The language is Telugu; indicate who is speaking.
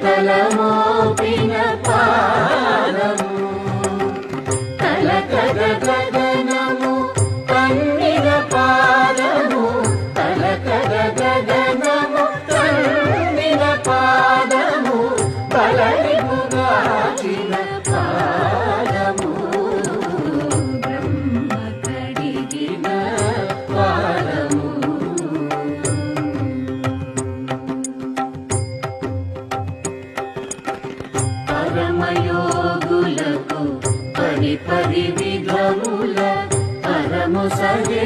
Speaker 1: తలమోపిన పాదము తలకగ గగనము కన్నిన పాదము తలకగ గగనము కన్నిన పాదము బలరిపుగాచిన పాదము బ్రహ్మ కడిగిన పాదము పరమయోగులకు పరి విధముల పరము సగే